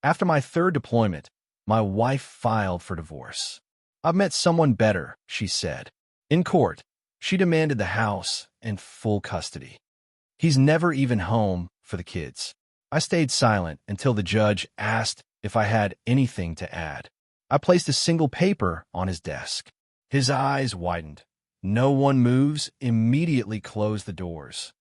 After my third deployment, my wife filed for divorce. I've met someone better, she said. In court, she demanded the house and full custody. He's never even home for the kids. I stayed silent until the judge asked if I had anything to add. I placed a single paper on his desk. His eyes widened. No one moves, immediately closed the doors.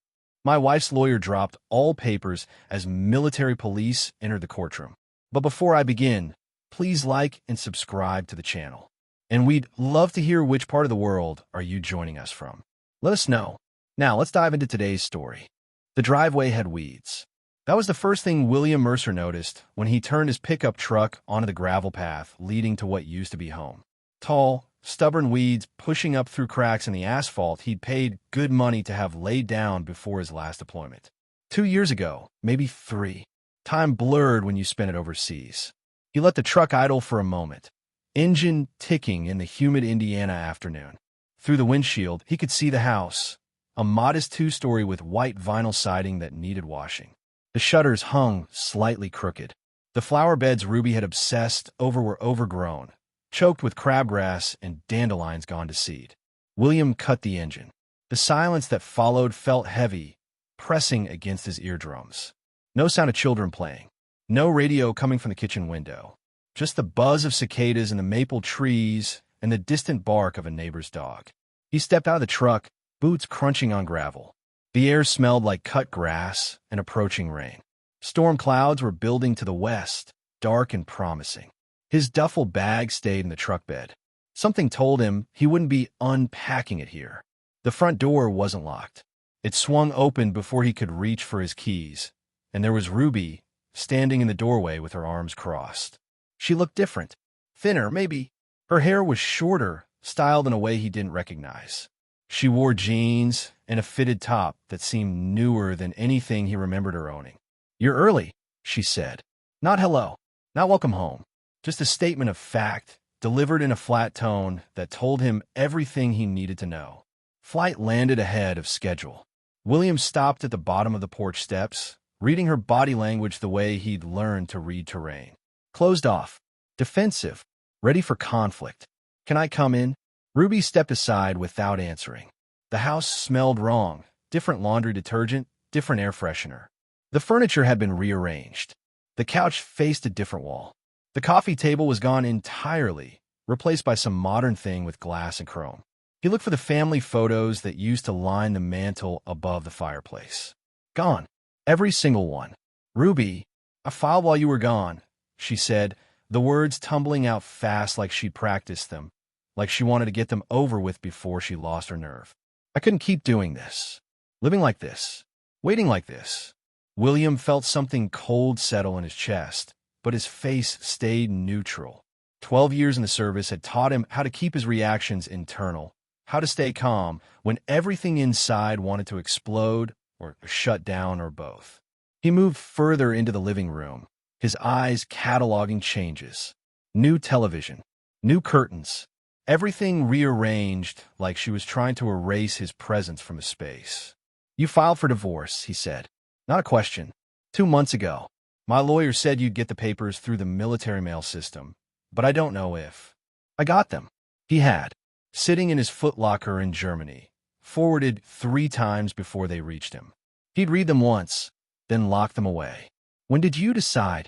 My wife's lawyer dropped all papers as military police entered the courtroom. But before I begin, please like and subscribe to the channel. And we'd love to hear which part of the world are you joining us from. Let us know. Now, let's dive into today's story. The driveway had weeds. That was the first thing William Mercer noticed when he turned his pickup truck onto the gravel path leading to what used to be home. Tall, stubborn weeds pushing up through cracks in the asphalt he'd paid good money to have laid down before his last deployment. 2 years ago, maybe 3. Time blurred when you spent it overseas. He let the truck idle for a moment, engine ticking in the humid Indiana afternoon. Through the windshield, he could see the house, a modest 2-story with white vinyl siding that needed washing. The shutters hung slightly crooked. The flower beds Ruby had obsessed over were overgrown, choked with crabgrass and dandelions gone to seed. William cut the engine. The silence that followed felt heavy, pressing against his eardrums. No sound of children playing. No radio coming from the kitchen window. Just the buzz of cicadas in the maple trees and the distant bark of a neighbor's dog. He stepped out of the truck, boots crunching on gravel. The air smelled like cut grass and approaching rain. Storm clouds were building to the west, dark and promising. His duffel bag stayed in the truck bed. Something told him he wouldn't be unpacking it here. The front door wasn't locked. It swung open before he could reach for his keys, and there was Ruby standing in the doorway with her arms crossed. She looked different. Thinner, maybe. Her hair was shorter, styled in a way he didn't recognize. She wore jeans and a fitted top that seemed newer than anything he remembered her owning. "You're early," she said. Not hello, not welcome home. Just a statement of fact, delivered in a flat tone that told him everything he needed to know. Flight landed ahead of schedule. William stopped at the bottom of the porch steps, reading her body language the way he'd learned to read terrain. Closed off, defensive, ready for conflict. "Can I come in?" Ruby stepped aside without answering. The house smelled wrong. Different laundry detergent, different air freshener. The furniture had been rearranged. The couch faced a different wall. The coffee table was gone entirely, replaced by some modern thing with glass and chrome. He looked for the family photos that used to line the mantel above the fireplace. Gone. Every single one. "Ruby, I filed while you were gone," she said, the words tumbling out fast like she'd practiced them, like she wanted to get them over with before she lost her nerve. "I couldn't keep doing this. Living like this. Waiting like this." William felt something cold settle in his chest, but his face stayed neutral. 12 years in the service had taught him how to keep his reactions internal, how to stay calm when everything inside wanted to explode or shut down or both. He moved further into the living room, his eyes cataloging changes. New television, new curtains, everything rearranged like she was trying to erase his presence from the space. "You filed for divorce," he said. "Not a question. 2 months ago. My lawyer said you'd get the papers through the military mail system, but I don't know if." I got them. He had, sitting in his footlocker in Germany, forwarded 3 times before they reached him. He'd read them once, then lock them away. "When did you decide?"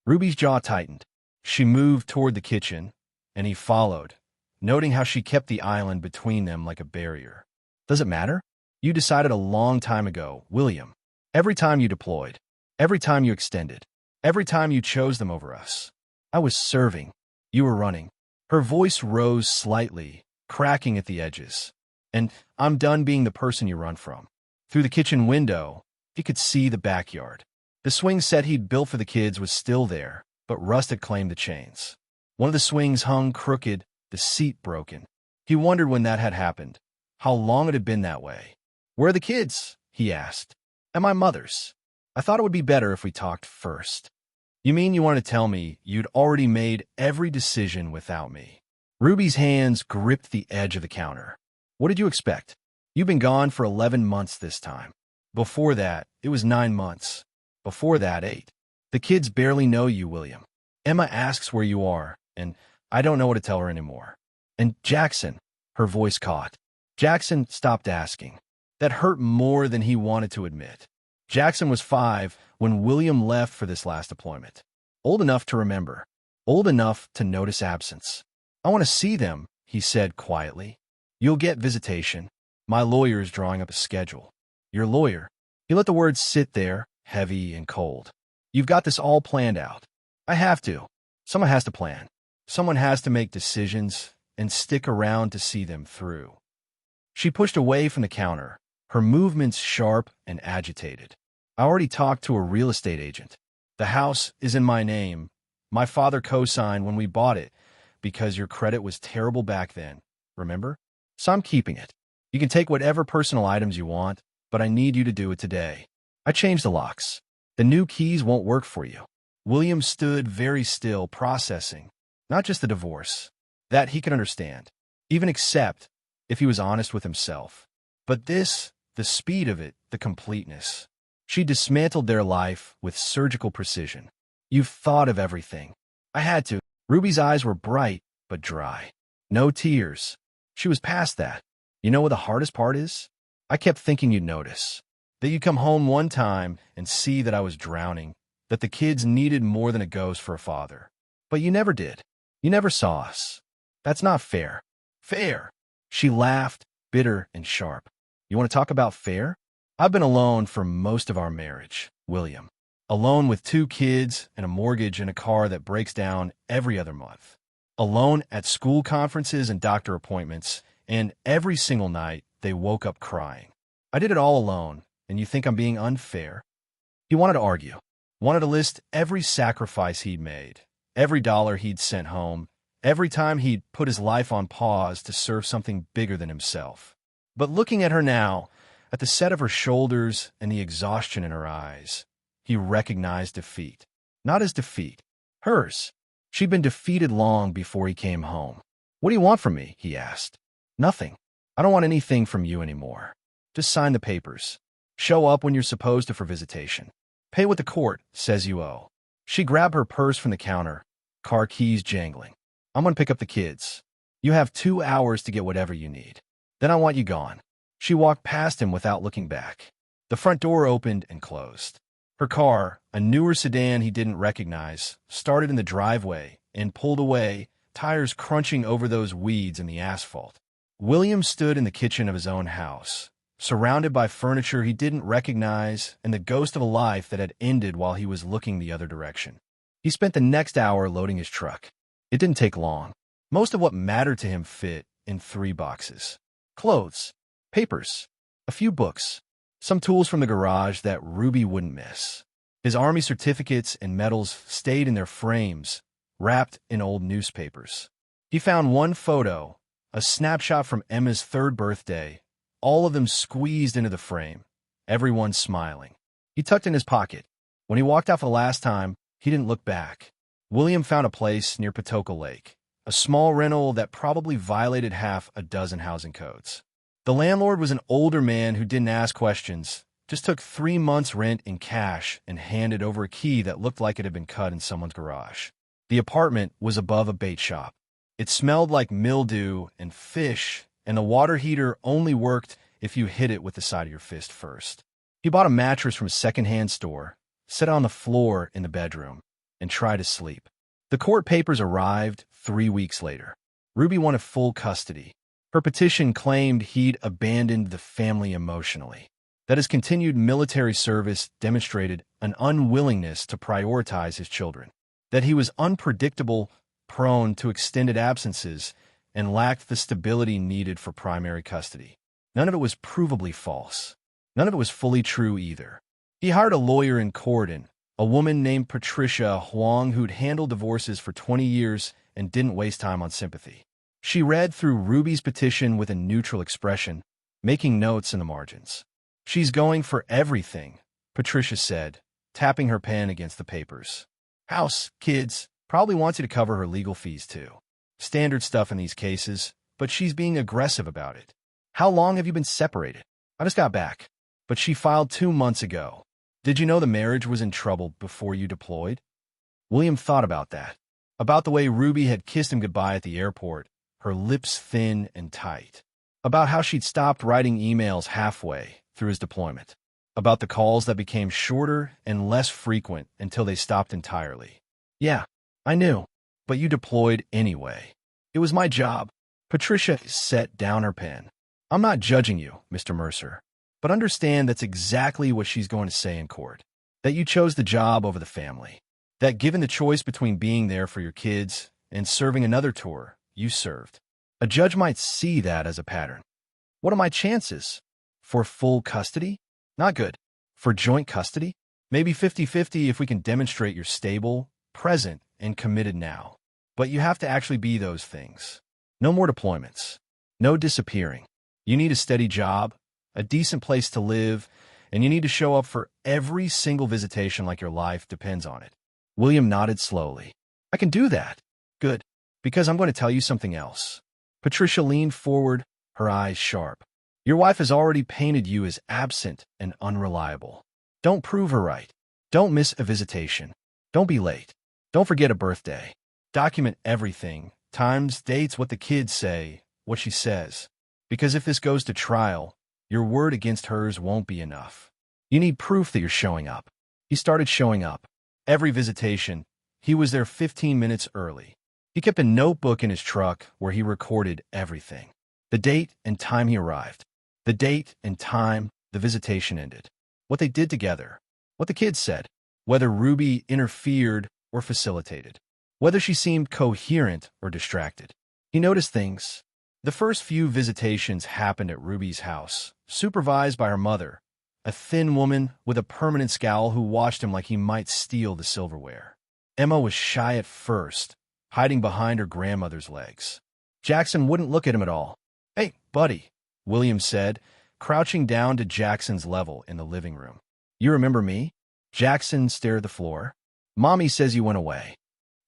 Ruby's jaw tightened. She moved toward the kitchen, and he followed, noting how she kept the island between them like a barrier. "Does it matter? You decided a long time ago, William. Every time you deployed, every time you extended, every time you chose them over us. I was serving. You were running." Her voice rose slightly, cracking at the edges. "And I'm done being the person you run from." Through the kitchen window, he could see the backyard. The swing set he'd built for the kids was still there, but rust had claimed the chains. One of the swings hung crooked, the seat broken. He wondered when that had happened, how long it had been that way. "Where are the kids?" he asked. "And my mother's. I thought it would be better if we talked first." "You mean you want to tell me you'd already made every decision without me?" Ruby's hands gripped the edge of the counter. "What did you expect? You've been gone for 11 months this time. Before that, it was 9 months. Before that, 8. The kids barely know you, William. Emma asks where you are, and I don't know what to tell her anymore. And Jackson, her voice caught. Jackson stopped asking. That hurt more than he wanted to admit. Jackson was 5 when William left for this last deployment. Old enough to remember. Old enough to notice absence. I want to see them, he said quietly. You'll get visitation. My lawyer is drawing up a schedule. Your lawyer? He let the words sit there, heavy and cold. You've got this all planned out. I have to. Someone has to plan. Someone has to make decisions and stick around to see them through. She pushed away from the counter, her movements sharp and agitated. I already talked to a real estate agent. The house is in my name. My father co-signed when we bought it because your credit was terrible back then, remember? So I'm keeping it. You can take whatever personal items you want, but I need you to do it today. I changed the locks. The new keys won't work for you. William stood very still, processing, not just the divorce. That he could understand, even accept, if he was honest with himself. But this, the speed of it, the completeness. She dismantled their life with surgical precision. You've thought of everything. I had to. Ruby's eyes were bright, but dry. No tears. She was past that. You know what the hardest part is? I kept thinking you'd notice. That you'd come home one time and see that I was drowning, that the kids needed more than a ghost for a father. But you never did. You never saw us. That's not fair. Fair. She laughed, bitter and sharp. You want to talk about fair? I've been alone for most of our marriage, William. Alone with 2 kids and a mortgage and a car that breaks down every other month. Alone at school conferences and doctor appointments, and every single night they woke up crying. I did it all alone, and you think I'm being unfair? He wanted to argue. Wanted to list every sacrifice he'd made, every dollar he'd sent home, every time he'd put his life on pause to serve something bigger than himself. But looking at her now, at the set of her shoulders and the exhaustion in her eyes, he recognized defeat. Not his defeat, hers. She'd been defeated long before he came home. What do you want from me? He asked. Nothing. I don't want anything from you anymore. Just sign the papers. Show up when you're supposed to for visitation. Pay what the court says you owe. She grabbed her purse from the counter, car keys jangling. I'm going to pick up the kids. You have 2 hours to get whatever you need. Then I want you gone. She walked past him without looking back. The front door opened and closed. Her car, a newer sedan he didn't recognize, started in the driveway and pulled away, tires crunching over those weeds in the asphalt. William stood in the kitchen of his own house, surrounded by furniture he didn't recognize and the ghost of a life that had ended while he was looking the other direction. He spent the next hour loading his truck. It didn't take long. Most of what mattered to him fit in 3 boxes. Clothes, papers, a few books, some tools from the garage that Ruby wouldn't miss. His Army certificates and medals stayed in their frames, wrapped in old newspapers. He found one photo, a snapshot from Emma's 3rd birthday, all of them squeezed into the frame, everyone smiling. He tucked in his pocket. When he walked out for the last time, he didn't look back. William found a place near Patoka Lake, a small rental that probably violated half a dozen housing codes. The landlord was an older man who didn't ask questions, just took 3 months' rent in cash and handed over a key that looked like it had been cut in someone's garage. The apartment was above a bait shop. It smelled like mildew and fish, and the water heater only worked if you hit it with the side of your fist first. He bought a mattress from a secondhand store, set it on the floor in the bedroom, and tried to sleep. The court papers arrived 3 weeks later. Ruby wanted full custody. Her petition claimed he'd abandoned the family emotionally, that his continued military service demonstrated an unwillingness to prioritize his children, that he was unpredictable, prone to extended absences, and lacked the stability needed for primary custody. None of it was provably false. None of it was fully true either. He hired a lawyer in Corden, a woman named Patricia Huang who'd handled divorces for 20 years and didn't waste time on sympathy. She read through Ruby's petition with a neutral expression, making notes in the margins. She's going for everything, Patricia said, tapping her pen against the papers. House, kids, probably wants you to cover her legal fees too. Standard stuff in these cases, but she's being aggressive about it. How long have you been separated? I just got back. But she filed 2 months ago. Did you know the marriage was in trouble before you deployed? William thought about that. About the way Ruby had kissed him goodbye at the airport, her lips thin and tight. About how she'd stopped writing emails halfway through his deployment. About the calls that became shorter and less frequent until they stopped entirely. Yeah, I knew, but you deployed anyway. It was my job. Patricia set down her pen. I'm not judging you, Mr. Mercer, but understand that's exactly what she's going to say in court. That you chose the job over the family. That given the choice between being there for your kids and serving another tour, you served. A judge might see that as a pattern. What are my chances? For full custody? Not good. For joint custody? Maybe 50-50 if we can demonstrate you're stable, present, and committed now. But you have to actually be those things. No more deployments. No disappearing. You need a steady job, a decent place to live, and you need to show up for every single visitation like your life depends on it. William nodded slowly. I can do that. Good. Because I'm going to tell you something else. Patricia leaned forward, her eyes sharp. Your wife has already painted you as absent and unreliable. Don't prove her right. Don't miss a visitation. Don't be late. Don't forget a birthday. Document everything. Times, dates, what the kids say, what she says. Because if this goes to trial, your word against hers won't be enough. You need proof that you're showing up. He started showing up. Every visitation, he was there 15 minutes early. He kept a notebook in his truck where he recorded everything. The date and time he arrived. The date and time the visitation ended. What they did together. What the kids said. Whether Ruby interfered or facilitated. Whether she seemed coherent or distracted. He noticed things. The first few visitations happened at Ruby's house, supervised by her mother, a thin woman with a permanent scowl who watched him like he might steal the silverware. Emma was shy at first, hiding behind her grandmother's legs. Jackson wouldn't look at him at all. Hey, buddy, William said, crouching down to Jackson's level in the living room. You remember me? Jackson stared at the floor. Mommy says you went away.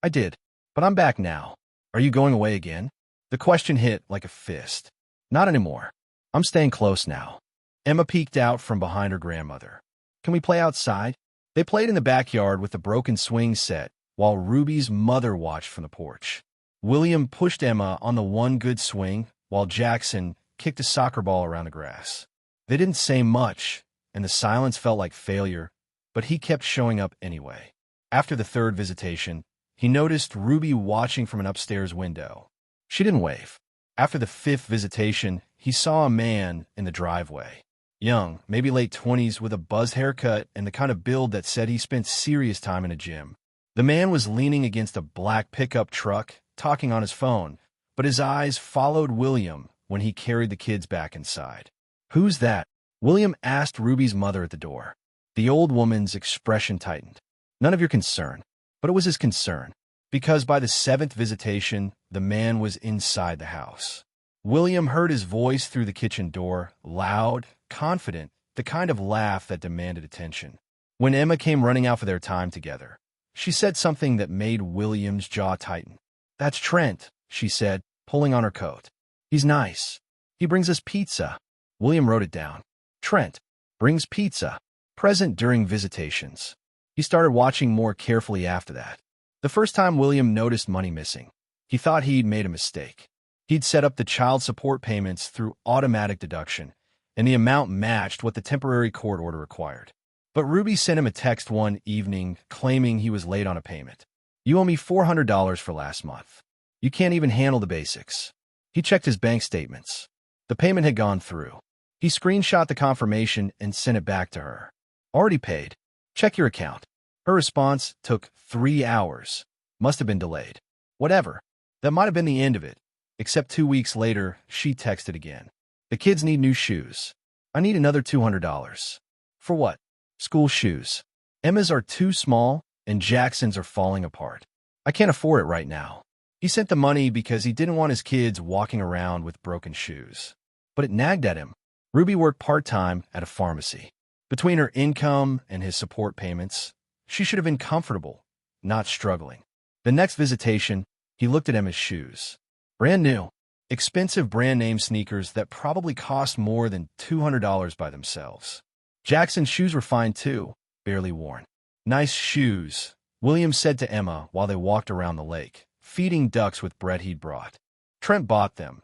I did, but I'm back now. Are you going away again? The question hit like a fist. Not anymore. I'm staying close now. Emma peeked out from behind her grandmother. Can we play outside? They played in the backyard with the broken swing set, while Ruby's mother watched from the porch. William pushed Emma on the one good swing, while Jackson kicked a soccer ball around the grass. They didn't say much, and the silence felt like failure, but he kept showing up anyway. After the third visitation, he noticed Ruby watching from an upstairs window. She didn't wave. After the fifth visitation, he saw a man in the driveway. Young, maybe late 20s, with a buzzed haircut and the kind of build that said he spent serious time in a gym. The man was leaning against a black pickup truck, talking on his phone, but his eyes followed William when he carried the kids back inside. Who's that? William asked Ruby's mother at the door. The old woman's expression tightened. None of your concern. But it was his concern, because by the seventh visitation, the man was inside the house. William heard his voice through the kitchen door, loud, confident, the kind of laugh that demanded attention. When Emma came running out for their time together, she said something that made William's jaw tighten. That's Trent, she said, pulling on her coat. He's nice. He brings us pizza. William wrote it down. Trent brings pizza. Present during visitations. He started watching more carefully after that. The first time William noticed money missing, he thought he'd made a mistake. He'd set up the child support payments through automatic deduction, and the amount matched what the temporary court order required. But Ruby sent him a text one evening claiming he was late on a payment. You owe me $400 for last month. You can't even handle the basics. He checked his bank statements. The payment had gone through. He screenshot the confirmation and sent it back to her. Already paid. Check your account. Her response took 3 hours. Must have been delayed. Whatever. That might have been the end of it. Except 2 weeks later, she texted again. The kids need new shoes. I need another $200. For what? School shoes. Emma's are too small, and Jackson's are falling apart. I can't afford it right now. He sent the money because he didn't want his kids walking around with broken shoes. But it nagged at him. Ruby worked part-time at a pharmacy. Between her income and his support payments, she should have been comfortable, not struggling. The next visitation, he looked at Emma's shoes. Brand new, expensive brand-name sneakers that probably cost more than $200 by themselves. Jackson's shoes were fine too, barely worn. "Nice shoes," William said to Emma while they walked around the lake, feeding ducks with bread he'd brought. "Trent bought them,"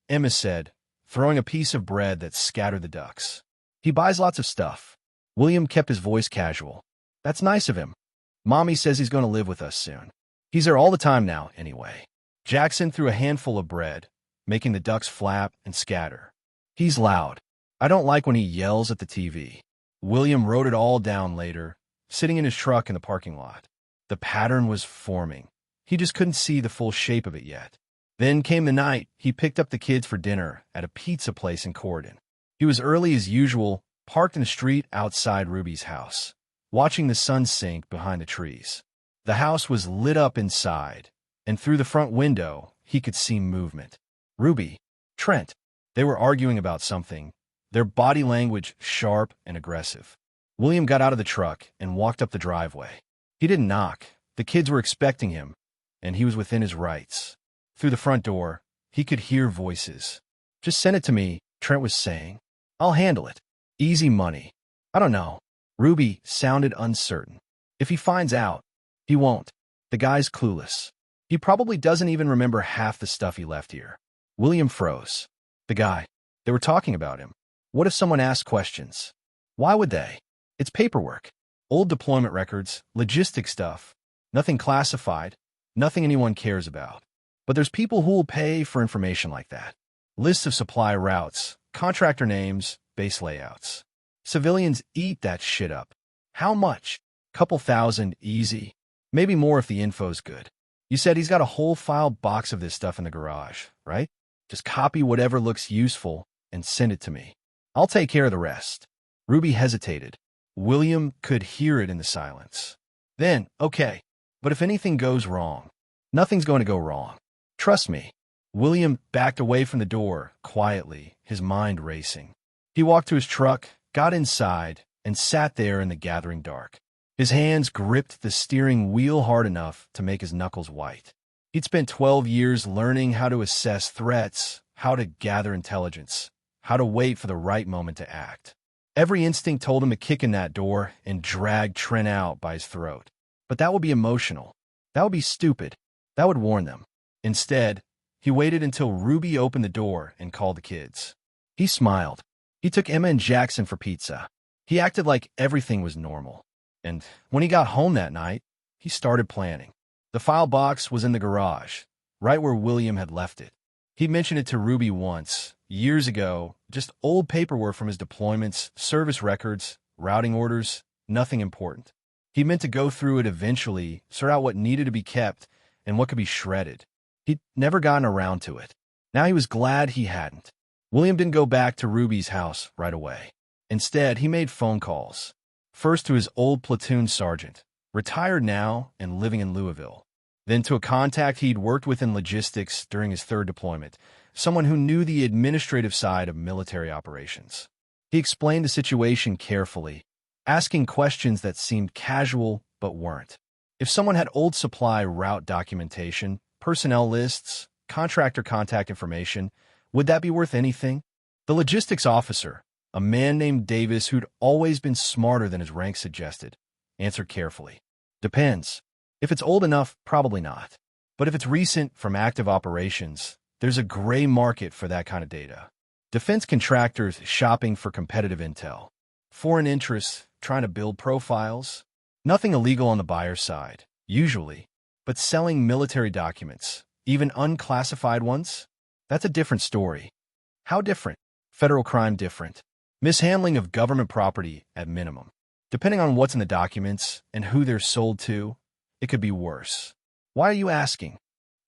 Emma said, throwing a piece of bread that scattered the ducks. "He buys lots of stuff." William kept his voice casual. "That's nice of him. Mommy says he's going to live with us soon. He's there all the time now, anyway." Jackson threw a handful of bread, making the ducks flap and scatter. "He's loud. I don't like when he yells at the TV." William wrote it all down later, sitting in his truck in the parking lot. The pattern was forming. He just couldn't see the full shape of it yet. Then came the night he picked up the kids for dinner at a pizza place in Corydon. He was early as usual, parked in the street outside Ruby's house, watching the sun sink behind the trees. The house was lit up inside, and through the front window, he could see movement. Ruby, Trent, they were arguing about something, their body language sharp and aggressive. William got out of the truck and walked up the driveway. He didn't knock. The kids were expecting him, and he was within his rights. Through the front door, he could hear voices. "Just send it to me," Trent was saying. "I'll handle it. Easy money." "I don't know." Ruby sounded uncertain. "If he finds out, he won't. The guy's clueless. He probably doesn't even remember half the stuff he left here." William froze. The guy. They were talking about him. What if someone asked questions? Why would they? It's paperwork. Old deployment records, logistic stuff. Nothing classified. Nothing anyone cares about. But there's people who will pay for information like that. Lists of supply routes, contractor names, base layouts. Civilians eat that shit up. How much? Couple thousand, easy. Maybe more if the info's good. You said he's got a whole file box of this stuff in the garage, right? Just copy whatever looks useful and send it to me. I'll take care of the rest. Ruby hesitated. William could hear it in the silence. Then, okay, but if anything goes wrong, nothing's going to go wrong. Trust me. William backed away from the door, quietly, his mind racing. He walked to his truck, got inside, and sat there in the gathering dark. His hands gripped the steering wheel hard enough to make his knuckles white. He'd spent 12 years learning how to assess threats, how to gather intelligence, how to wait for the right moment to act. Every instinct told him to kick in that door and drag Trent out by his throat. But that would be emotional. That would be stupid. That would warn them. Instead, he waited until Ruby opened the door and called the kids. He smiled. He took Emma and Jackson for pizza. He acted like everything was normal. And when he got home that night, he started planning. The file box was in the garage, right where William had left it. He mentioned it to Ruby once, years ago, just old paperwork from his deployments, service records, routing orders, nothing important. He meant to go through it eventually, sort out what needed to be kept and what could be shredded. He'd never gotten around to it. Now he was glad he hadn't. William didn't go back to Ruby's house right away. Instead, he made phone calls. First to his old platoon sergeant, retired now and living in Louisville. Then to a contact he'd worked with in logistics during his third deployment, someone who knew the administrative side of military operations. He explained the situation carefully, asking questions that seemed casual but weren't. If someone had old supply route documentation, personnel lists, contractor contact information, would that be worth anything? The logistics officer, a man named Davis who'd always been smarter than his rank suggested, answered carefully. Depends. If it's old enough, probably not. But if it's recent from active operations, there's a gray market for that kind of data. Defense contractors shopping for competitive intel. Foreign interests trying to build profiles. Nothing illegal on the buyer's side, usually, but selling military documents, even unclassified ones, that's a different story. How different? Federal crime different. Mishandling of government property at minimum. Depending on what's in the documents and who they're sold to, it could be worse. Why are you asking?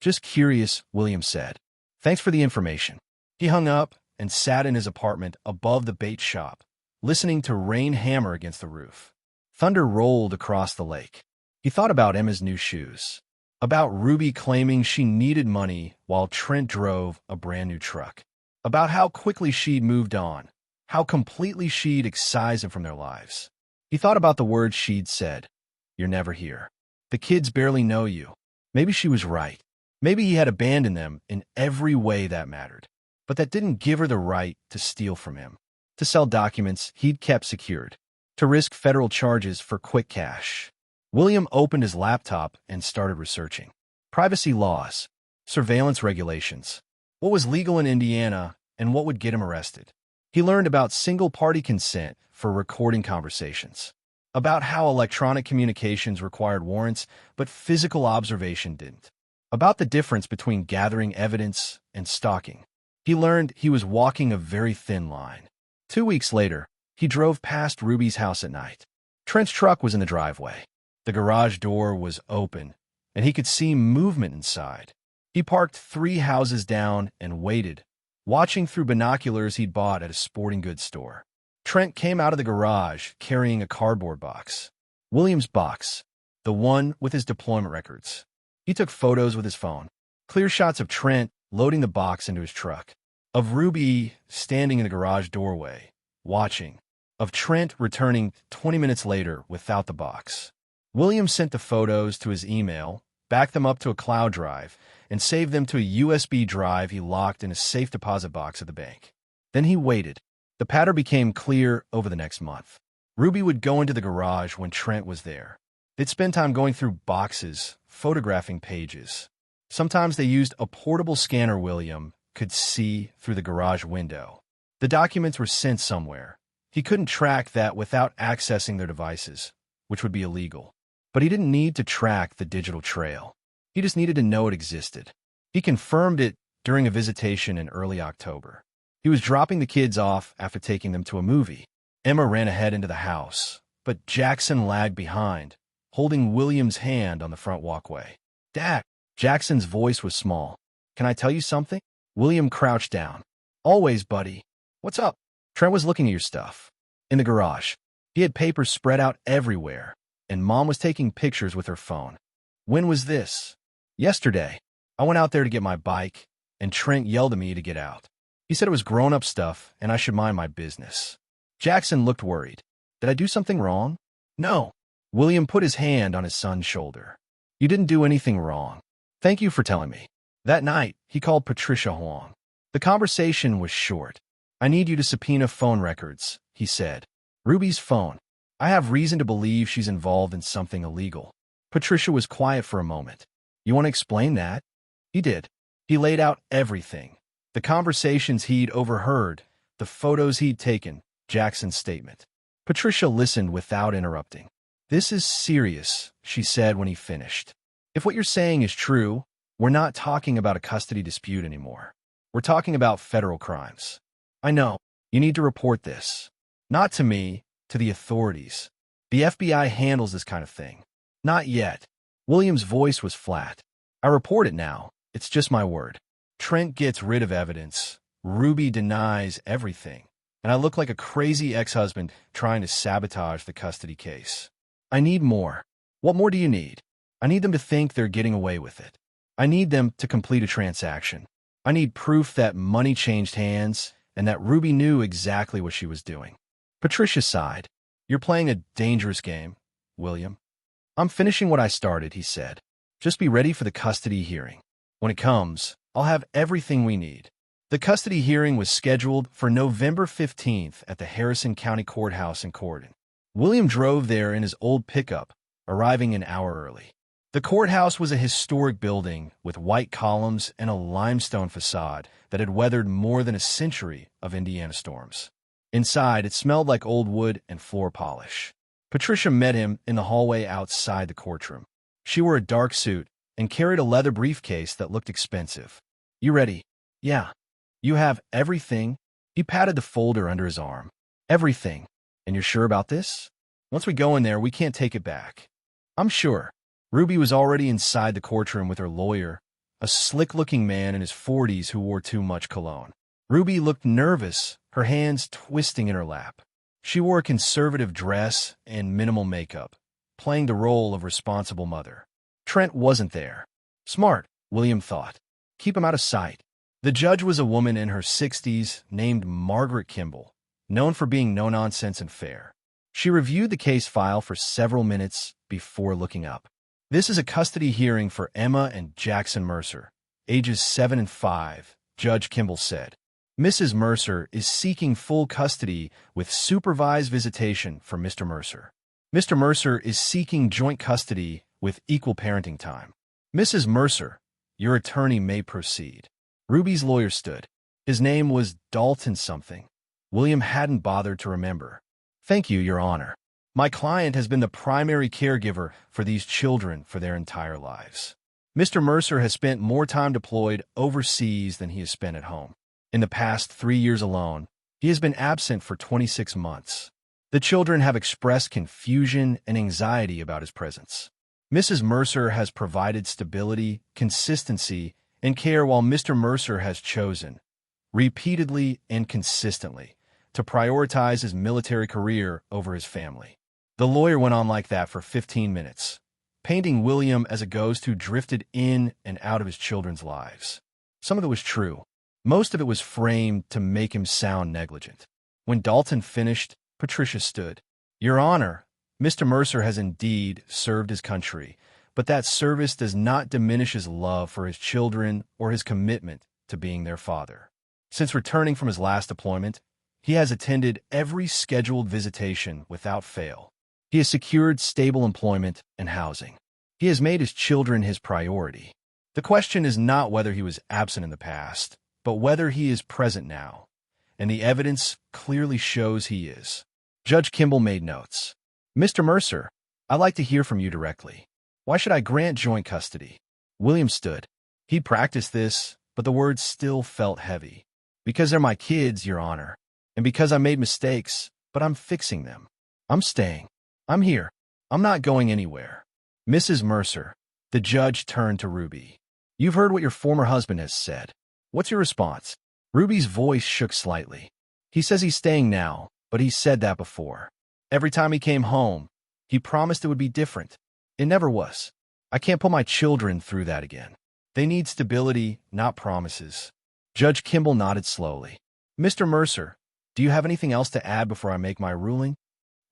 Just curious, William said. Thanks for the information. He hung up and sat in his apartment above the bait shop, listening to rain hammer against the roof. Thunder rolled across the lake. He thought about Emma's new shoes, about Ruby claiming she needed money while Trent drove a brand new truck, about how quickly she'd moved on, how completely she'd excised him from their lives. He thought about the words she'd said. You're never here. The kids barely know you. Maybe she was right. Maybe he had abandoned them in every way that mattered. But that didn't give her the right to steal from him, to sell documents he'd kept secured. to risk federal charges for quick cash. William opened his laptop and started researching. Privacy laws, surveillance regulations, what was legal in Indiana, and what would get him arrested. He learned about single-party consent for recording conversations, about how electronic communications required warrants, but physical observation didn't, about the difference between gathering evidence and stalking. He learned he was walking a very thin line. 2 weeks later, he drove past Ruby's house at night. Trent's truck was in the driveway. The garage door was open, and he could see movement inside. He parked 3 houses down and waited, watching through binoculars he'd bought at a sporting goods store. Trent came out of the garage carrying a cardboard box. William's box, the one with his deployment records. He took photos with his phone. Clear shots of Trent loading the box into his truck, of Ruby standing in the garage doorway, watching, of Trent returning 20 minutes later without the box. William sent the photos to his email, backed them up to a cloud drive, and saved them to a USB drive he locked in a safe deposit box at the bank. Then he waited. The pattern became clear over the next month. Ruby would go into the garage when Trent was there. They'd spend time going through boxes, photographing pages. Sometimes they used a portable scanner William could see through the garage window. The documents were sent somewhere. He couldn't track that without accessing their devices, which would be illegal. But he didn't need to track the digital trail. He just needed to know it existed. He confirmed it during a visitation in early October. He was dropping the kids off after taking them to a movie. Emma ran ahead into the house, but Jackson lagged behind, holding William's hand on the front walkway. "Dad!" Jackson's voice was small. "Can I tell you something?" William crouched down. "Always, buddy." "What's up?" Trent was looking at your stuff. In the garage. He had papers spread out everywhere, and Mom was taking pictures with her phone. "When was this?" "Yesterday. I went out there to get my bike, and Trent yelled at me to get out. He said it was grown-up stuff, and I should mind my business." Jackson looked worried. "Did I do something wrong?" "No." William put his hand on his son's shoulder. "You didn't do anything wrong. Thank you for telling me." That night, he called Patricia Huang. The conversation was short. "I need you to subpoena phone records," he said. "Ruby's phone. I have reason to believe she's involved in something illegal." Patricia was quiet for a moment. "You want to explain that?" He did. He laid out everything. The conversations he'd overheard, the photos he'd taken, Jackson's statement. Patricia listened without interrupting. "This is serious," she said when he finished. "If what you're saying is true, we're not talking about a custody dispute anymore. We're talking about federal crimes. I know. You need to report this. Not to me, to the authorities. The FBI handles this kind of thing." "Not yet." William's voice was flat. "I report it now. It's just my word. Trent gets rid of evidence. Ruby denies everything. And I look like a crazy ex-husband trying to sabotage the custody case. I need more." "What more do you need?" "I need them to think they're getting away with it. I need them to complete a transaction. I need proof that money changed hands and that Ruby knew exactly what she was doing." Patricia sighed. "You're playing a dangerous game, William." "I'm finishing what I started," he said. "Just be ready for the custody hearing. When it comes, I'll have everything we need." The custody hearing was scheduled for November 15th at the Harrison County Courthouse in Corydon. William drove there in his old pickup, arriving an hour early. The courthouse was a historic building with white columns and a limestone facade that had weathered more than a century of Indiana storms. Inside, it smelled like old wood and floor polish. Patricia met him in the hallway outside the courtroom. She wore a dark suit and carried a leather briefcase that looked expensive. "You ready?" "Yeah." "You have everything?" He patted the folder under his arm. "Everything. And you're sure about this? Once we go in there, we can't take it back." "I'm sure." Ruby was already inside the courtroom with her lawyer, a slick-looking man in his 40s who wore too much cologne. Ruby looked nervous, her hands twisting in her lap. She wore a conservative dress and minimal makeup, playing the role of responsible mother. Trent wasn't there. Smart, William thought. Keep him out of sight. The judge was a woman in her 60s named Margaret Kimball, known for being no-nonsense and fair. She reviewed the case file for several minutes before looking up. "This is a custody hearing for Emma and Jackson Mercer, ages 7 and 5, Judge Kimball said. Mrs. Mercer is seeking full custody with supervised visitation for Mr. Mercer. Mr. Mercer is seeking joint custody with equal parenting time. Mrs. Mercer, your attorney may proceed. Ruby's lawyer stood. His name was Dalton something. William hadn't bothered to remember. Thank you, Your Honor. My client has been the primary caregiver for these children for their entire lives. Mr. Mercer has spent more time deployed overseas than he has spent at home. In the past 3 years alone, he has been absent for 26 months. The children have expressed confusion and anxiety about his presence. Mrs. Mercer has provided stability, consistency, and care while Mr. Mercer has chosen, repeatedly and consistently, to prioritize his military career over his family. The lawyer went on like that for 15 minutes, painting William as a ghost who drifted in and out of his children's lives. Some of it was true. Most of it was framed to make him sound negligent. When Dalton finished, Patricia stood. Your Honor, Mr. Mercer has indeed served his country, but that service does not diminish his love for his children or his commitment to being their father. Since returning from his last deployment, he has attended every scheduled visitation without fail. He has secured stable employment and housing. He has made his children his priority. The question is not whether he was absent in the past, but whether he is present now, and the evidence clearly shows he is. Judge Kimball made notes. Mr. Mercer, I'd like to hear from you directly. Why should I grant joint custody? William stood. He'd practiced this, but the words still felt heavy. Because they're my kids, Your Honor, and because I made mistakes, but I'm fixing them. I'm staying. I'm here. I'm not going anywhere. Mrs. Mercer, the judge turned to Ruby. You've heard what your former husband has said. What's your response? Ruby's voice shook slightly. He says he's staying now, but he said that before. Every time he came home, he promised it would be different. It never was. I can't put my children through that again. They need stability, not promises. Judge Kimball nodded slowly. Mr. Mercer, do you have anything else to add before I make my ruling?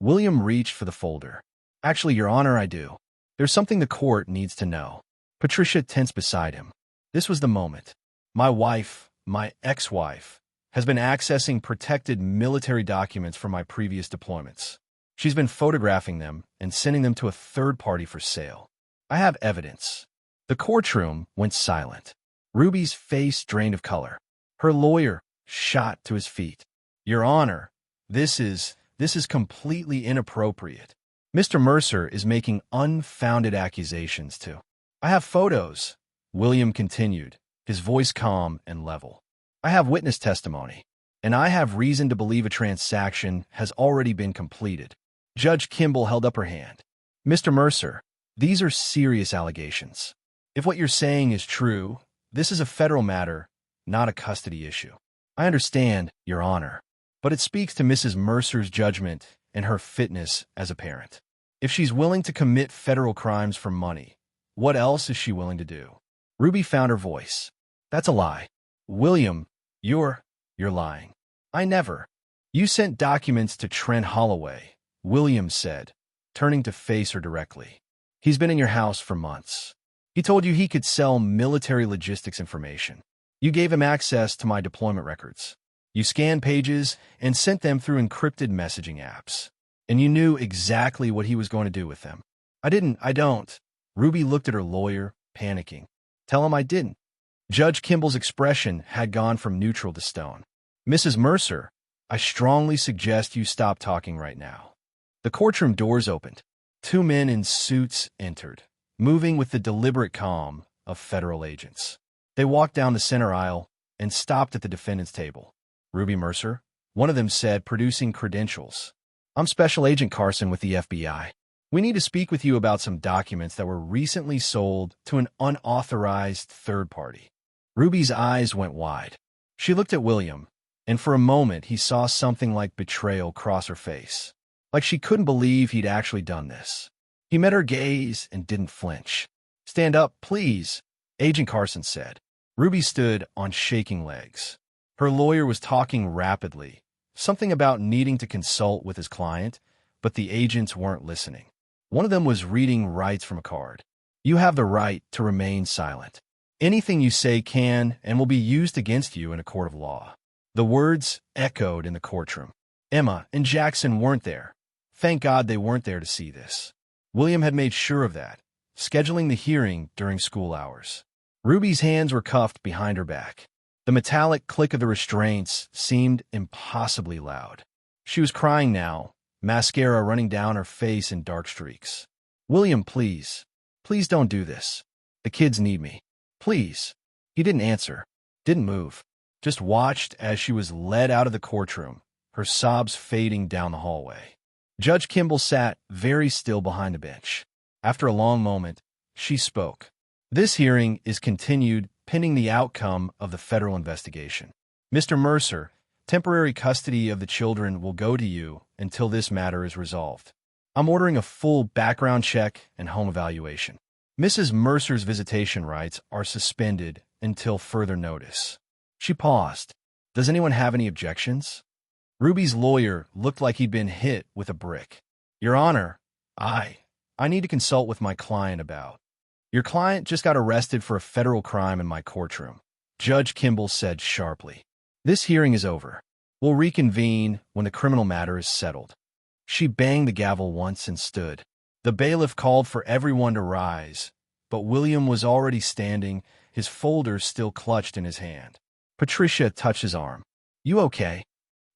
William reached for the folder. Actually, Your Honor, I do. There's something the court needs to know. Patricia tensed beside him. This was the moment. My wife, my ex-wife, has been accessing protected military documents from my previous deployments. She's been photographing them and sending them to a third party for sale. I have evidence. The courtroom went silent. Ruby's face drained of color. Her lawyer shot to his feet. Your Honor, this is completely inappropriate. Mr. Mercer is making unfounded accusations too. I have photos, William continued, his voice calm and level. I have witness testimony, and I have reason to believe a transaction has already been completed. Judge Kimball held up her hand. Mr. Mercer, these are serious allegations. If what you're saying is true, this is a federal matter, not a custody issue. I understand, Your Honor, but it speaks to Mrs. Mercer's judgment and her fitness as a parent. If she's willing to commit federal crimes for money, what else is she willing to do? Ruby found her voice. That's a lie. William, you're lying. I never. You sent documents to Trent Holloway, William said, turning to face her directly. He's been in your house for months. He told you he could sell military logistics information. You gave him access to my deployment records. You scanned pages and sent them through encrypted messaging apps. And you knew exactly what he was going to do with them. I don't. Ruby looked at her lawyer, panicking. Tell him I didn't. Judge Kimball's expression had gone from neutral to stone. Mrs. Mercer, I strongly suggest you stop talking right now. The courtroom doors opened. 2 men in suits entered, moving with the deliberate calm of federal agents. They walked down the center aisle and stopped at the defendant's table. Ruby Mercer, one of them said, producing credentials. I'm Special Agent Carson with the FBI. We need to speak with you about some documents that were recently sold to an unauthorized third party. Ruby's eyes went wide. She looked at William, and for a moment he saw something like betrayal cross her face, like she couldn't believe he'd actually done this. He met her gaze and didn't flinch. Stand up, please, Agent Carson said. Ruby stood on shaking legs. Her lawyer was talking rapidly, something about needing to consult with his client, but the agents weren't listening. One of them was reading rights from a card. You have the right to remain silent. Anything you say can and will be used against you in a court of law. The words echoed in the courtroom. Emma and Jackson weren't there. Thank God they weren't there to see this. William had made sure of that, scheduling the hearing during school hours. Ruby's hands were cuffed behind her back. The metallic click of the restraints seemed impossibly loud. She was crying now, mascara running down her face in dark streaks. William, please. Please don't do this. The kids need me. Please. He didn't answer, didn't move, just watched as she was led out of the courtroom, her sobs fading down the hallway. Judge Kimball sat very still behind the bench. After a long moment, she spoke. This hearing is continued pending the outcome of the federal investigation. Mr. Mercer, temporary custody of the children will go to you until this matter is resolved. I'm ordering a full background check and home evaluation. Mrs. Mercer's visitation rights are suspended until further notice. She paused. Does anyone have any objections? Ruby's lawyer looked like he'd been hit with a brick. Your Honor, I need to consult with my client about. Your client just got arrested for a federal crime in my courtroom, Judge Kimball said sharply. This hearing is over. We'll reconvene when the criminal matter is settled. She banged the gavel once and stood. The bailiff called for everyone to rise, but William was already standing, his folder still clutched in his hand. Patricia touched his arm. You okay?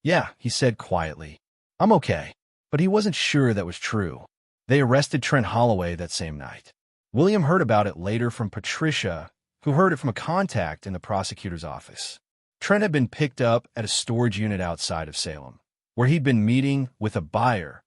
Yeah, he said quietly. I'm okay. But he wasn't sure that was true. They arrested Trent Holloway that same night. William heard about it later from Patricia, who heard it from a contact in the prosecutor's office. Trent had been picked up at a storage unit outside of Salem, where he'd been meeting with a buyer,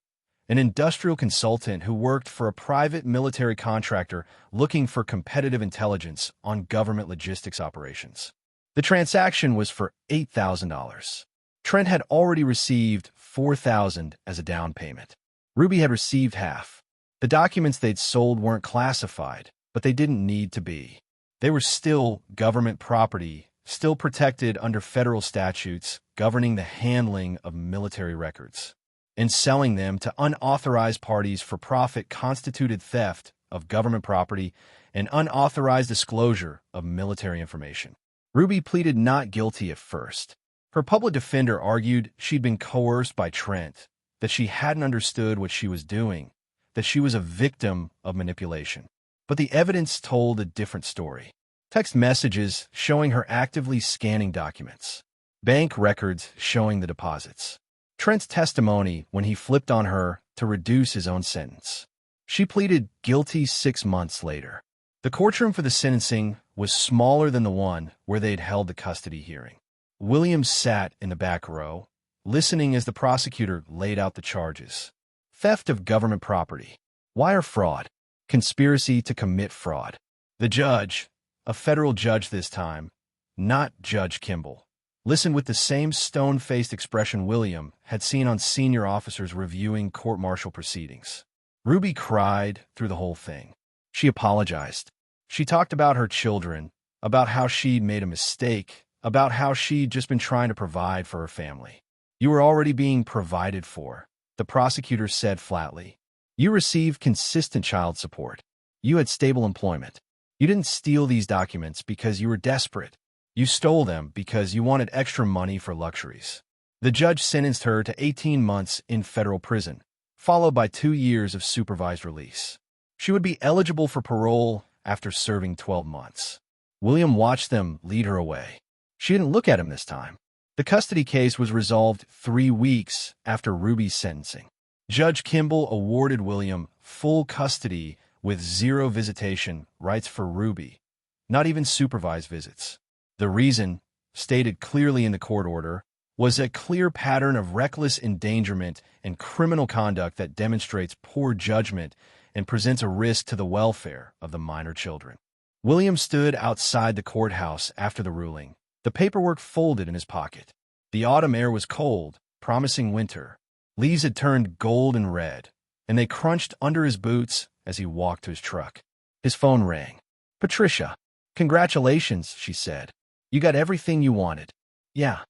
an industrial consultant who worked for a private military contractor looking for competitive intelligence on government logistics operations. The transaction was for $8,000. Trent had already received $4,000 as a down payment. Ruby had received half. The documents they'd sold weren't classified, but they didn't need to be. They were still government property, still protected under federal statutes governing the handling of military records. And selling them to unauthorized parties for profit constituted theft of government property and unauthorized disclosure of military information. Ruby pleaded not guilty at first. Her public defender argued she'd been coerced by Trent, that she hadn't understood what she was doing, that she was a victim of manipulation. But the evidence told a different story. Text messages showing her actively scanning documents. Bank records showing the deposits. Trent's testimony when he flipped on her to reduce his own sentence. She pleaded guilty 6 months later. The courtroom for the sentencing was smaller than the one where they'd held the custody hearing. William sat in the back row, listening as the prosecutor laid out the charges. Theft of government property, wire fraud, conspiracy to commit fraud. The judge, a federal judge this time, not Judge Kimball, listened with the same stone-faced expression William had seen on senior officers reviewing court-martial proceedings. Ruby cried through the whole thing. She apologized. She talked about her children, about how she'd made a mistake, about how she'd just been trying to provide for her family. You were already being provided for, the prosecutor said flatly. You received consistent child support. You had stable employment. You didn't steal these documents because you were desperate. You stole them because you wanted extra money for luxuries. The judge sentenced her to 18 months in federal prison, followed by 2 years of supervised release. She would be eligible for parole after serving 12 months. William watched them lead her away. She didn't look at him this time. The custody case was resolved 3 weeks after Ruby's sentencing. Judge Kimball awarded William full custody with 0 visitation rights for Ruby, not even supervised visits. The reason, stated clearly in the court order, was a clear pattern of reckless endangerment and criminal conduct that demonstrates poor judgment and presents a risk to the welfare of the minor children. William stood outside the courthouse after the ruling, the paperwork folded in his pocket. The autumn air was cold, promising winter. Leaves had turned gold and red, and they crunched under his boots as he walked to his truck. His phone rang. Patricia, congratulations, she said. You got everything you wanted. Yeah.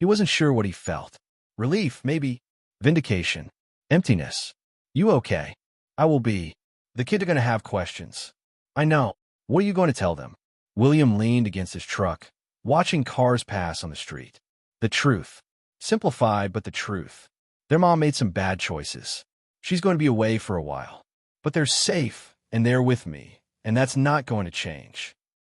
He wasn't sure what he felt. Relief, maybe. Vindication. Emptiness. You okay? I will be. The kids are going to have questions. I know. What are you going to tell them? William leaned against his truck, watching cars pass on the street. The truth. Simplified, but the truth. Their mom made some bad choices. She's going to be away for a while. But they're safe, and they're with me, and that's not going to change.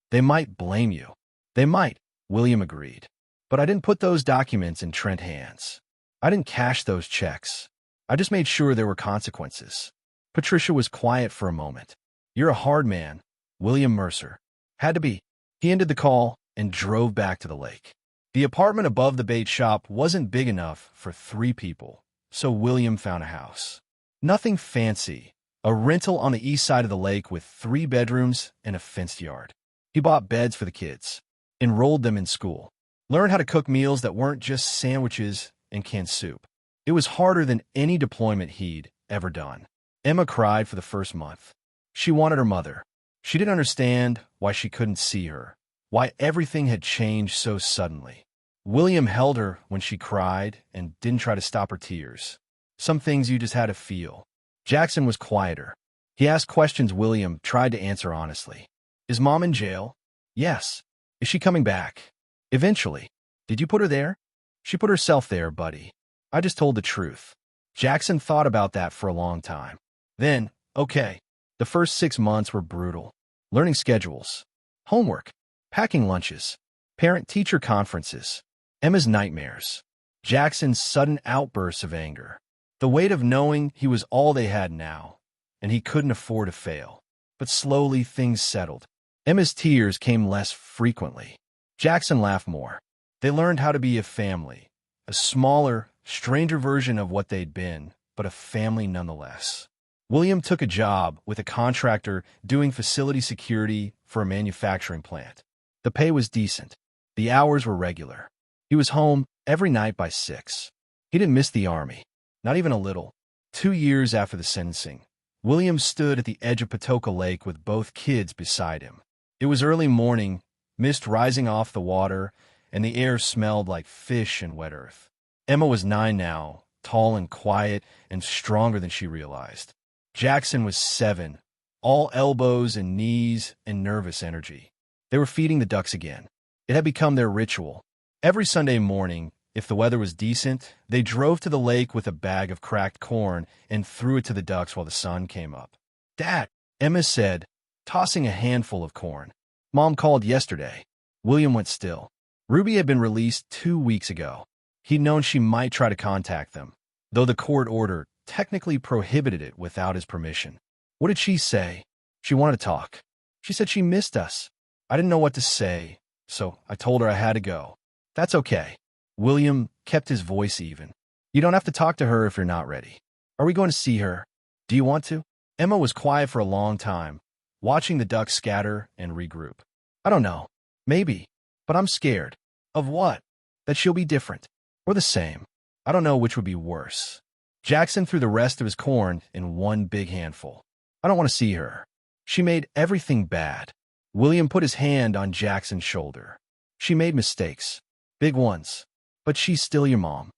They might blame you. They might, William agreed. But I didn't put those documents in Trent's hands. I didn't cash those checks. I just made sure there were consequences. Patricia was quiet for a moment. You're a hard man, William Mercer. Had to be. He ended the call and drove back to the lake. The apartment above the bait shop wasn't big enough for 3 people, so William found a house. Nothing fancy, a rental on the east side of the lake with 3 bedrooms and a fenced yard. He bought beds for the kids, enrolled them in school, learned how to cook meals that weren't just sandwiches and canned soup. It was harder than any deployment he'd ever done. Emma cried for the first month. She wanted her mother. She didn't understand why she couldn't see her, why everything had changed so suddenly. William held her when she cried and didn't try to stop her tears. Some things you just had to feel. Jackson was quieter. He asked questions William tried to answer honestly. Is Mom in jail? Yes. Is she coming back? Eventually. Did you put her there? She put herself there, buddy. I just told the truth. Jackson thought about that for a long time. Then, okay. The first 6 months were brutal. Learning schedules, homework, packing lunches, parent-teacher conferences, Emma's nightmares, Jackson's sudden outbursts of anger, the weight of knowing he was all they had now, and he couldn't afford to fail. But slowly things settled. Emma's tears came less frequently. Jackson laughed more. They learned how to be a family, a smaller, stranger version of what they'd been, but a family nonetheless. William took a job with a contractor doing facility security for a manufacturing plant. The pay was decent. The hours were regular. He was home every night by 6. He didn't miss the army, not even a little. 2 years after the sentencing, William stood at the edge of Patoka Lake with both kids beside him. It was early morning, mist rising off the water, and the air smelled like fish and wet earth. Emma was 9 now, tall and quiet and stronger than she realized. Jackson was 7, all elbows and knees and nervous energy. They were feeding the ducks again. It had become their ritual. Every Sunday morning, if the weather was decent, they drove to the lake with a bag of cracked corn and threw it to the ducks while the sun came up. Dad, Emma said, tossing a handful of corn. Mom called yesterday. William went still. Ruby had been released 2 weeks ago. He'd known she might try to contact them, though the court order technically prohibited it without his permission. What did she say? She wanted to talk. She said she missed us. I didn't know what to say, so I told her I had to go. That's okay. William kept his voice even. You don't have to talk to her if you're not ready. Are we going to see her? Do you want to? Emma was quiet for a long time, watching the ducks scatter and regroup. I don't know. Maybe. But I'm scared. Of what? That she'll be different. Or the same. I don't know which would be worse. Jackson threw the rest of his corn in one big handful. I don't want to see her. She made everything bad. William put his hand on Jackson's shoulder. She made mistakes. Big ones. But she's still your mom.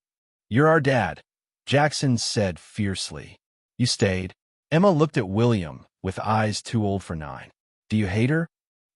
You're our dad, Jackson said fiercely. You stayed. Emma looked at William with eyes too old for 9. Do you hate her?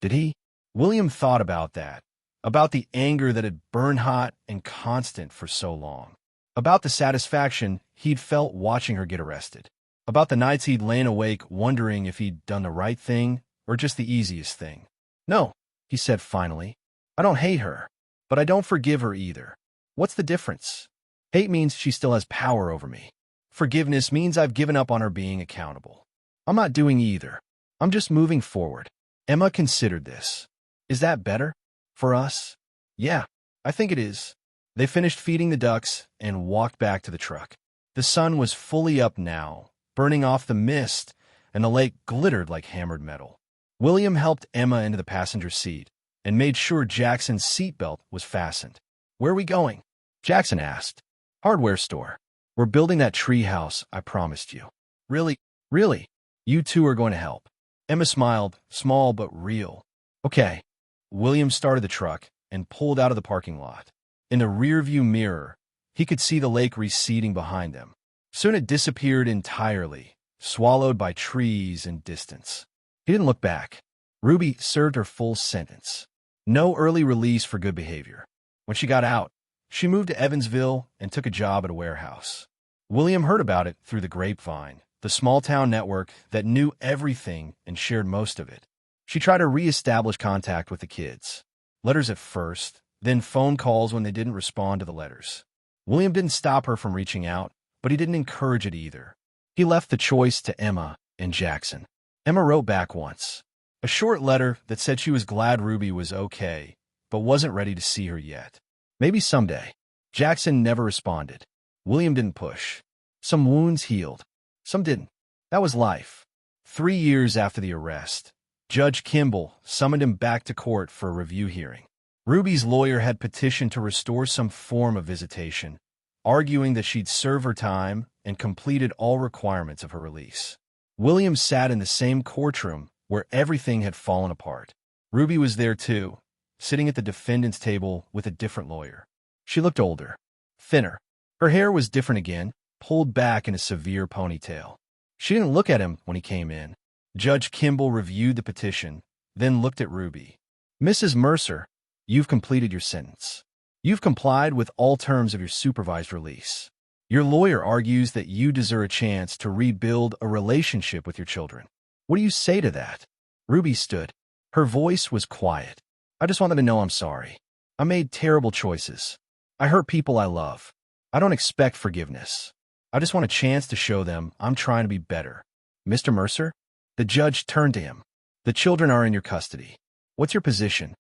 Did he? William thought about that. About the anger that had burned hot and constant for so long. About the satisfaction he'd felt watching her get arrested. About the nights he'd lain awake wondering if he'd done the right thing or just the easiest thing. No, he said finally. I don't hate her, but I don't forgive her either. What's the difference? Hate means she still has power over me. Forgiveness means I've given up on her being accountable. I'm not doing either. I'm just moving forward. Emma considered this. Is that better? For us? Yeah, I think it is. They finished feeding the ducks and walked back to the truck. The sun was fully up now, burning off the mist, and the lake glittered like hammered metal. William helped Emma into the passenger seat and made sure Jackson's seatbelt was fastened. Where are we going? Jackson asked. Hardware store. We're building that tree house I promised you. Really? Really? You two are going to help. Emma smiled, small but real. Okay. William started the truck and pulled out of the parking lot. In the rearview mirror, he could see the lake receding behind them. Soon it disappeared entirely, swallowed by trees and distance. He didn't look back. Ruby served her full sentence. No early release for good behavior. When she got out, She moved to Evansville and took a job at a warehouse. William heard about it through the grapevine, the small-town network that knew everything and shared most of it. She tried to re-establish contact with the kids. Letters at first, then phone calls when they didn't respond to the letters. William didn't stop her from reaching out, but he didn't encourage it either. He left the choice to Emma and Jackson. Emma wrote back once, a short letter that said she was glad Ruby was okay, but wasn't ready to see her yet. Maybe someday. Jackson never responded. William didn't push. Some wounds healed. Some didn't. That was life. 3 years after the arrest, Judge Kimball summoned him back to court for a review hearing. Ruby's lawyer had petitioned to restore some form of visitation, arguing that she'd served her time and completed all requirements of her release. William sat in the same courtroom where everything had fallen apart. Ruby was there too, sitting at the defendant's table with a different lawyer. She looked older, thinner. Her hair was different again, pulled back in a severe ponytail. She didn't look at him when he came in. Judge Kimball reviewed the petition, then looked at Ruby. Mrs. Mercer, you've completed your sentence. You've complied with all terms of your supervised release. Your lawyer argues that you deserve a chance to rebuild a relationship with your children. What do you say to that? Ruby stood. Her voice was quiet. I just want them to know I'm sorry. I made terrible choices. I hurt people I love. I don't expect forgiveness. I just want a chance to show them I'm trying to be better. Mr. Mercer? The judge turned to him. The children are in your custody. What's your position?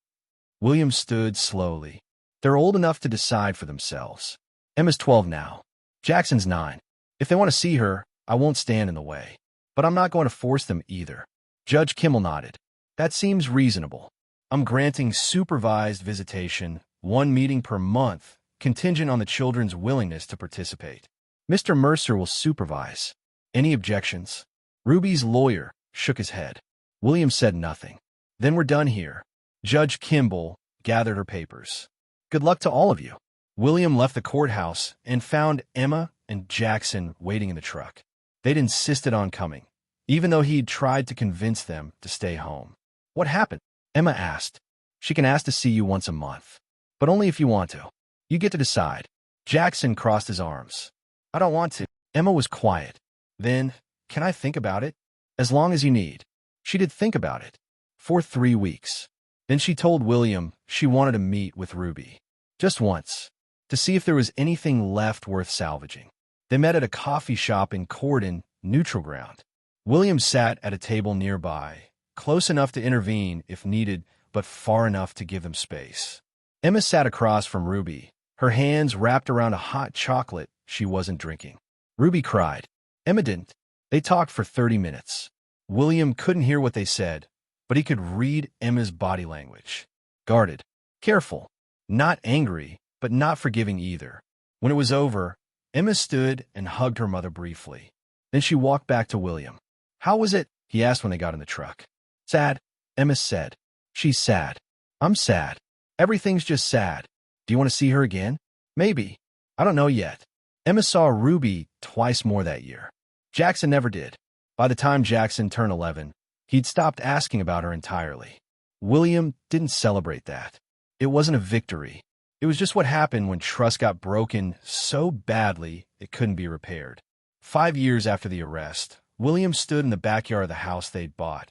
William stood slowly. They're old enough to decide for themselves. Emma's 12 now. Jackson's 9. If they want to see her, I won't stand in the way. But I'm not going to force them either. Judge Kimball nodded. That seems reasonable. I'm granting supervised visitation, 1 meeting per month, contingent on the children's willingness to participate. Mr. Mercer will supervise. Any objections? Ruby's lawyer shook his head. William said nothing. Then we're done here. Judge Kimball gathered her papers. Good luck to all of you. William left the courthouse and found Emma and Jackson waiting in the truck. They'd insisted on coming, even though he'd tried to convince them to stay home. What happened? Emma asked. She can ask to see you once a month, but only if you want to. You get to decide. Jackson crossed his arms. I don't want to. Emma was quiet. Then, can I think about it? As long as you need. She did think about it. For 3 weeks. Then she told William she wanted to meet with Ruby. Just once. To see if there was anything left worth salvaging. They met at a coffee shop in Cordon, neutral ground. William sat at a table nearby, close enough to intervene if needed, but far enough to give them space. Emma sat across from Ruby, her hands wrapped around a hot chocolate she wasn't drinking. Ruby cried. Emma didn't. They talked for 30 minutes. William couldn't hear what they said, but he could read Emma's body language. Guarded. Careful. Not angry, but not forgiving either. When it was over, Emma stood and hugged her mother briefly. Then she walked back to William. How was it? He asked when they got in the truck. Sad, Emma said. She's sad. I'm sad. Everything's just sad. Do you want to see her again? Maybe. I don't know yet. Emma saw Ruby twice more that year. Jackson never did. By the time Jackson turned 11, he'd stopped asking about her entirely. William didn't celebrate that. It wasn't a victory. It was just what happened when trust got broken so badly it couldn't be repaired. 5 years after the arrest, William stood in the backyard of the house they'd bought.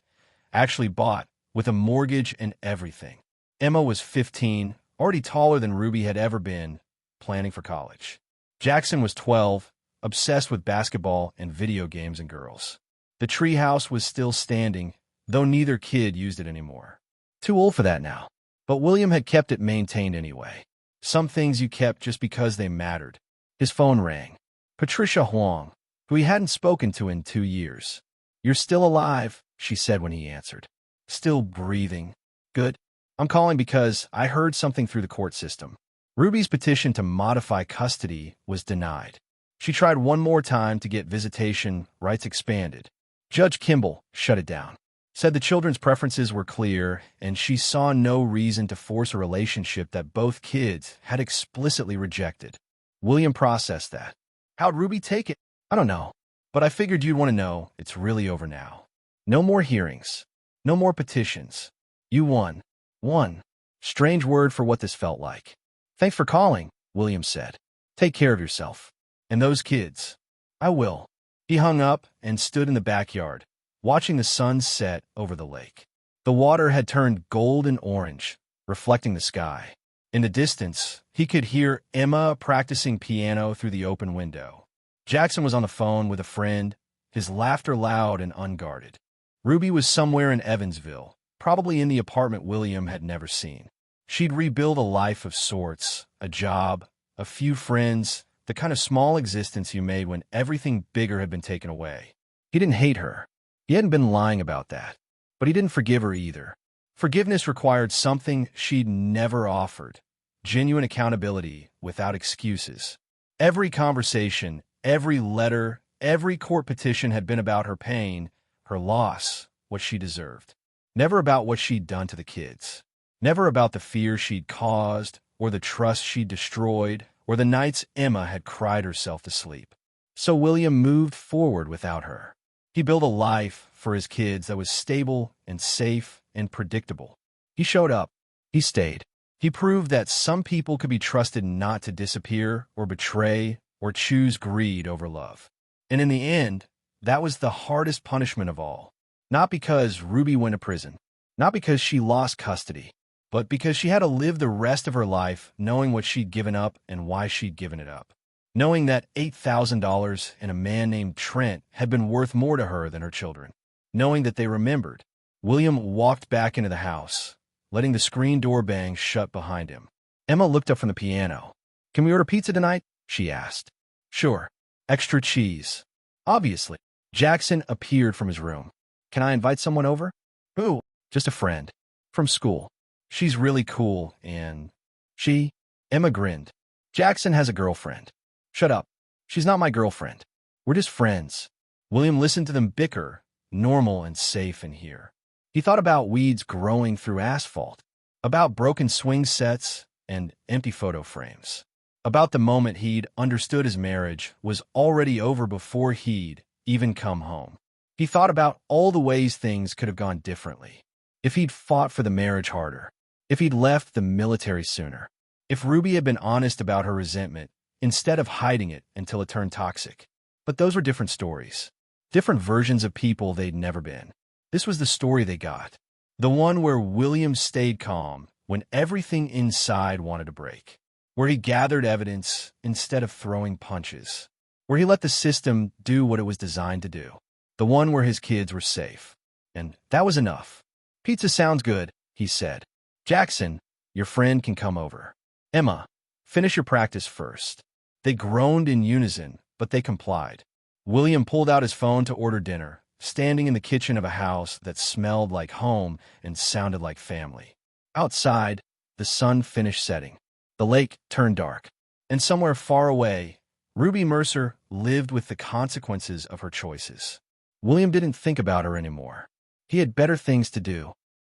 Actually bought, with a mortgage and everything. Emma was 15, already taller than Ruby had ever been, planning for college. Jackson was 12, obsessed with basketball and video games and girls. The treehouse was still standing, though neither kid used it anymore. Too old for that now. But William had kept it maintained anyway. Some things you kept just because they mattered. His phone rang. Patricia Huang, who he hadn't spoken to in 2 years. You're still alive, she said when he answered. Still breathing. Good. I'm calling because I heard something through the court system. Ruby's petition to modify custody was denied. She tried one more time to get visitation rights expanded. Judge Kimball shut it down. Said the children's preferences were clear, and she saw no reason to force a relationship that both kids had explicitly rejected. William processed that. How'd Ruby take it? I don't know, but I figured you'd want to know it's really over now. No more hearings. No more petitions. You won. Won. Strange word for what this felt like. Thanks for calling, William said. Take care of yourself. And those kids. I will. He hung up and stood in the backyard, watching the sun set over the lake. The water had turned gold and orange, reflecting the sky. In the distance, he could hear Emma practicing piano through the open window. Jackson was on the phone with a friend, his laughter loud and unguarded. Ruby was somewhere in Evansville, probably in the apartment William had never seen. She'd rebuild a life of sorts, a job, a few friends, the kind of small existence you made when everything bigger had been taken away. He didn't hate her. He hadn't been lying about that. But he didn't forgive her either. Forgiveness required something she'd never offered: genuine accountability without excuses. Every conversation, every letter, every court petition had been about her pain, her loss, what she deserved. Never about what she'd done to the kids. Never about the fear she'd caused, or the trust she'd destroyed, or the nights Emma had cried herself to sleep. So William moved forward without her. He built a life for his kids that was stable and safe and predictable. He showed up. He stayed. He proved that some people could be trusted not to disappear or betray or choose greed over love. And in the end, that was the hardest punishment of all. Not because Ruby went to prison, not because she lost custody, but because she had to live the rest of her life knowing what she'd given up and why she'd given it up. Knowing that $8,000 and a man named Trent had been worth more to her than her children. Knowing that they remembered. William walked back into the house, letting the screen door bang shut behind him. Emma looked up from the piano. Can we order pizza tonight? She asked. Sure. Extra cheese. Obviously. Jackson appeared from his room. Can I invite someone over? Who? Just a friend. From school. She's really cool and... She? Emma grinned. Jackson has a girlfriend. Shut up. She's not my girlfriend. We're just friends. William listened to them bicker, normal and safe in here. He thought about weeds growing through asphalt, about broken swing sets and empty photo frames, about the moment he'd understood his marriage was already over before he'd even come home. He thought about all the ways things could have gone differently. If he'd fought for the marriage harder, if he'd left the military sooner, if Ruby had been honest about her resentment instead of hiding it until it turned toxic. But those were different stories, different versions of people they'd never been. This was the story they got, the one where William stayed calm when everything inside wanted to break, where he gathered evidence instead of throwing punches, where he let the system do what it was designed to do, the one where his kids were safe. And that was enough. Pizza sounds good, he said. Jackson, your friend can come over. Emma, finish your practice first. They groaned in unison, but they complied. William pulled out his phone to order dinner, standing in the kitchen of a house that smelled like home and sounded like family. Outside, the sun finished setting. The lake turned dark. And somewhere far away, Ruby Mercer lived with the consequences of her choices. William didn't think about her anymore. He had better things to do.